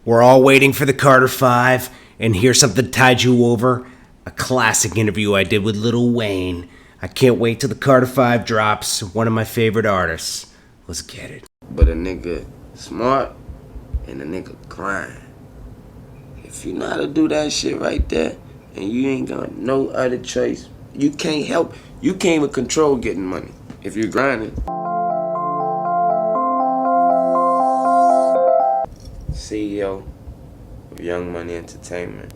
We're all waiting for the Carter 5, and here's something tied you over. A classic interview I did with Lil Wayne. I can't wait till the Carter 5 drops. One of my favorite artists. Let's get it. But a nigga smart and a nigga grind. If you know how to do that shit right there, and you ain't got no other choice, you can't even control getting money if you're grinding. CEO of Young Money Entertainment.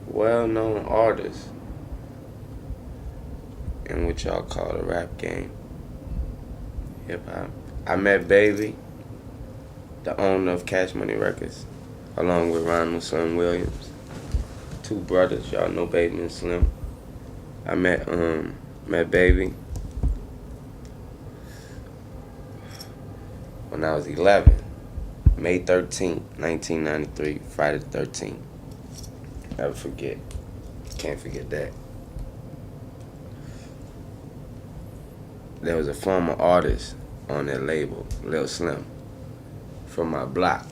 Well-known artist in what y'all call the rap game. Hip-hop. I met Baby, the owner of Cash Money Records, along with Ronald Slim Williams. Two brothers, y'all know Baby and Slim. I met Baby when I was 11. May 13th, 1993, Friday the 13th. Never forget. Can't forget that. There was a former artist on that label, Lil Slim, from my block,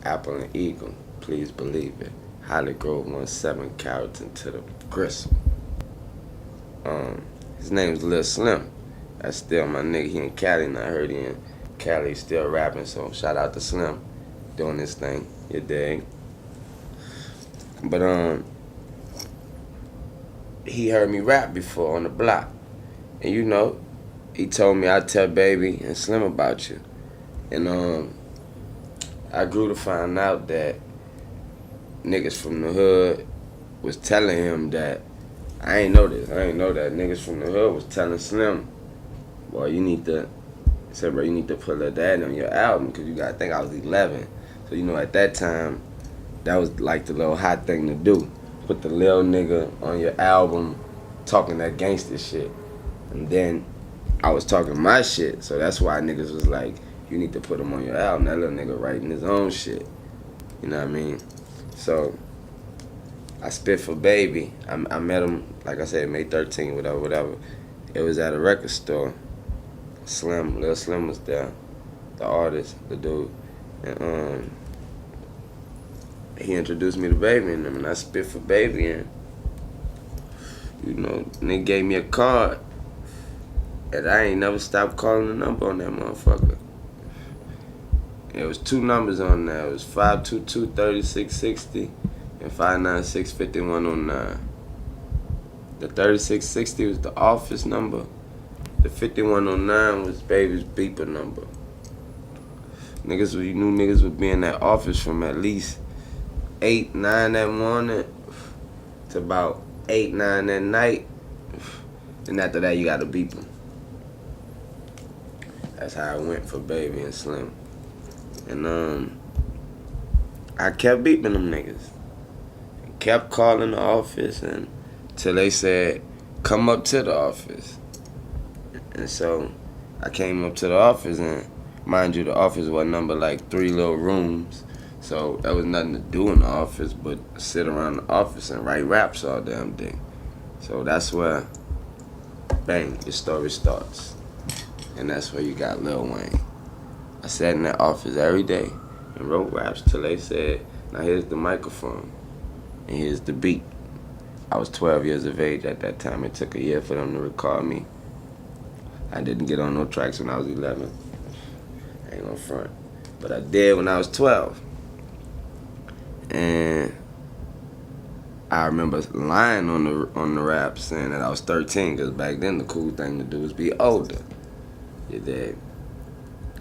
Apple and Eagle, please believe it. Holly Grove 17 Carrollton to the Gristle. His name's Lil Slim. That's still my nigga. He in Cali, and I heard he in Cali still rapping, so shout out to Slim doing this thing, you dig? But he heard me rap before on the block. And you know, he told me I'd tell Baby and Slim about you. And I grew to find out that niggas from the hood was telling him that, I ain't know this, I ain't know that niggas from the hood was telling Slim, boy, you need to put Lil Daddy on your album, because you gotta think I was 11. So you know, at that time, that was like the little hot thing to do. Put the little nigga on your album talking that gangster shit. And then I was talking my shit, so that's why niggas was like, you need to put him on your album. That little nigga writing his own shit. You know what I mean? So I spit for Baby. I met him, like I said, May 13th, whatever. It was at a record store. Lil Slim was there, the artist, the dude. And he introduced me to Baby and them, and I spit for Baby, and you know, they gave me a card, and I ain't never stopped calling the number on that motherfucker. It was two numbers on there. It was 522-3660 and 596-5109. The 3660 was the office number. The 5109 was Baby's beeper number. You knew niggas would be in that office from at least 8, 9 that morning to about 8, 9 that night. And after that, you gotta beep them. That's how it went for Baby and Slim. And I kept beeping them niggas. Kept calling the office until they said, come up to the office. And so I came up to the office, and mind you, the office was number like 3 little rooms. So there was nothing to do in the office but sit around the office and write raps all damn day. So that's where, bang, your story starts. And that's where you got Lil Wayne. I sat in that office every day and wrote raps till they said, now here's the microphone and here's the beat. I was 12 years of age at that time. It took a year for them to record me. I didn't get on no tracks when I was 11. I ain't gonna front. But I did when I was 12. And I remember lying on the rap saying that I was 13, because back then the cool thing to do was be older. You dig?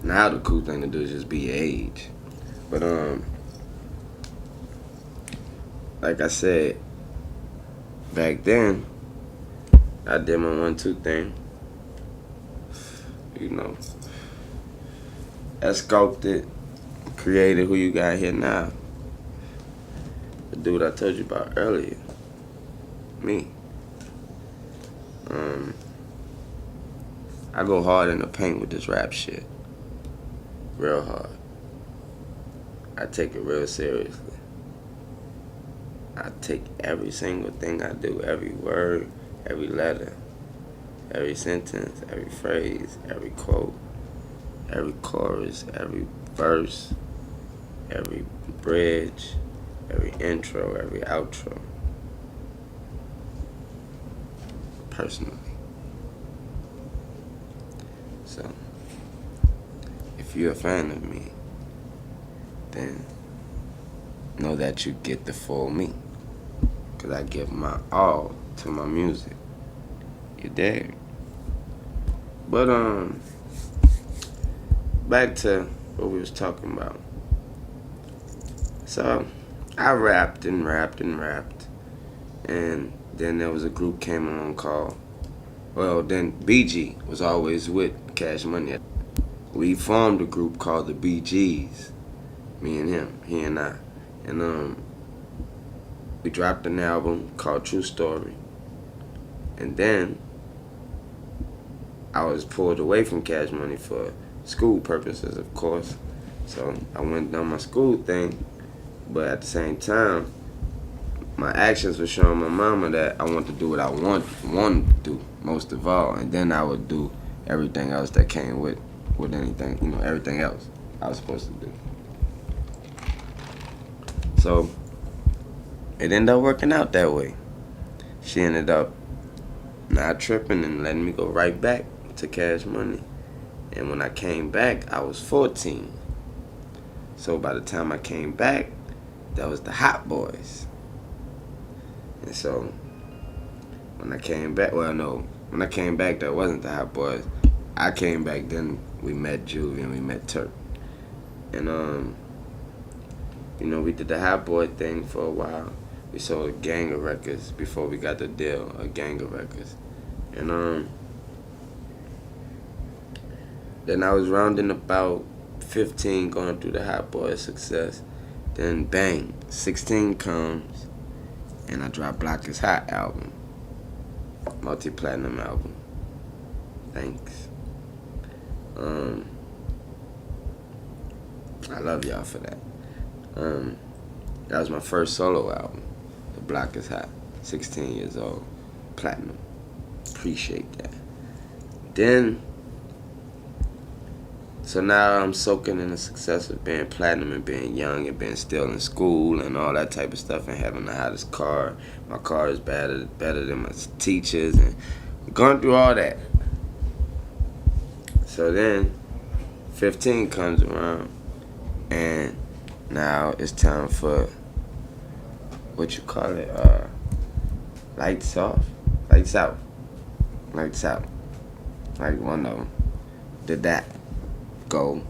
Now the cool thing to do is just be your age. But like I said, back then I did my 1-2 thing. You know, I sculpted, created who you got here now. The dude I told you about earlier. Me. I go hard in the paint with this rap shit. Real hard. I take it real seriously. I take every single thing I do, every word, every letter, every sentence, every phrase, every quote, every chorus, every verse, every bridge, every intro, every outro. Personally. So, if you're a fan of me, then know that you get the full me. Because I give my all to my music. You dig? But, back to what we was talking about. So, I rapped and rapped and rapped. And then there was a group came along called, well, then BG was always with Cash Money. We formed a group called the BGs. Me and him, he and I. And we dropped an album called True Story. And then I was pulled away from Cash Money for school purposes, of course. So I went down my school thing, but at the same time, my actions were showing my mama that I want to do what I wanted to do most of all, and then I would do everything else that came with anything, everything else I was supposed to do. So it ended up working out that way. She ended up not tripping and letting me go right back to Cash Money. And when I came back, I was 14. So by the time I came back, that was the Hot Boys. And so when I came back, when I came back, that wasn't the Hot Boys. I came back, then we met Juvie and we met Turk. And we did the Hot Boy thing for a while. We sold a gang of records before we got the deal, a gang of records. And then I was rounding about 15 going through the Hot Boy success. Then bang, 16 comes and I drop Block is Hot album. Multi-platinum album. Thanks. I love y'all for that. That was my first solo album. The Block is Hot. 16 years old. Platinum. Appreciate that. Then, so now I'm soaking in the success of being platinum and being young and being still in school and all that type of stuff and having the hottest car. My car is better than my teachers and going through all that. So then 15 comes around and now it's time for lights off, lights out. Like one of them. Did that. Gold.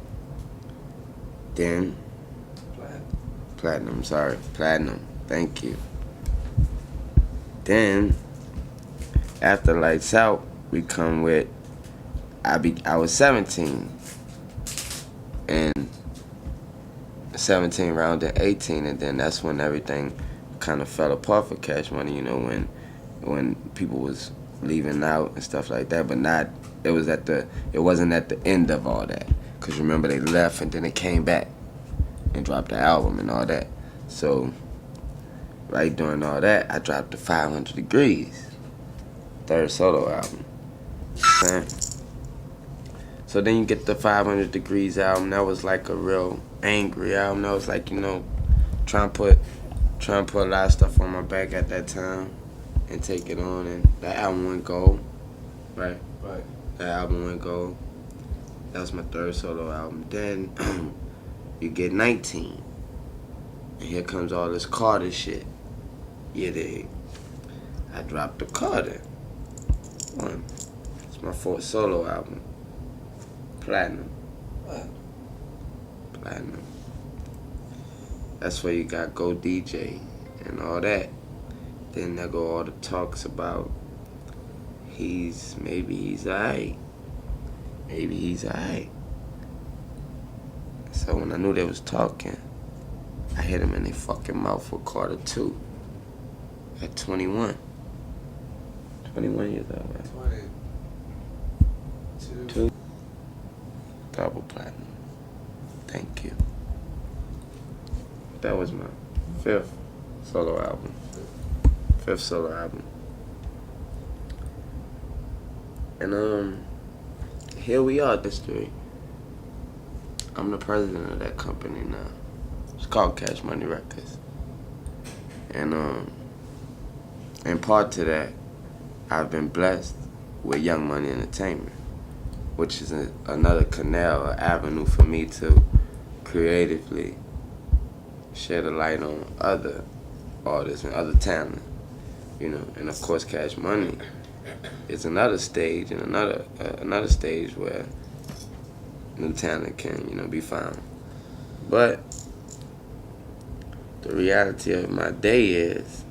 Then platinum. Thank you. Then after lights out, we come with I was 17 and 17 round to 18, and then that's when everything kind of fell apart for Cash Money. When people was leaving out and stuff like that, but not. It wasn't at the end of all that. Cause remember they left and then they came back and dropped the album and all that. So right during all that, I dropped the 500 Degrees, third solo album. So then you get the 500 Degrees album. That was like a real angry album. That was like trying to put a lot of stuff on my back at that time and take it on. And that album went gold, right? Right. That album went gold. That was my third solo album. Then you get 19. And here comes all this Carter shit. Yeah, I dropped the Carter. One. It's my fourth solo album. Platinum. What? Platinum. That's where you got Go DJ and all that. Then there go all the talks about maybe he's alright. Maybe he's alright. So when I knew they was talking, I hit him in their fucking mouth with Carter 2 at 21. 21 years old, right? 22. Double platinum. Thank you. That was my fifth solo album. And here we are, history. I'm the president of that company now. It's called Cash Money Records. And in part to that, I've been blessed with Young Money Entertainment, which is another canal, an avenue for me to creatively shed a light on other artists and other talent, And of course, Cash Money is another stage and another stage where new talent can, be found. But the reality of my day is,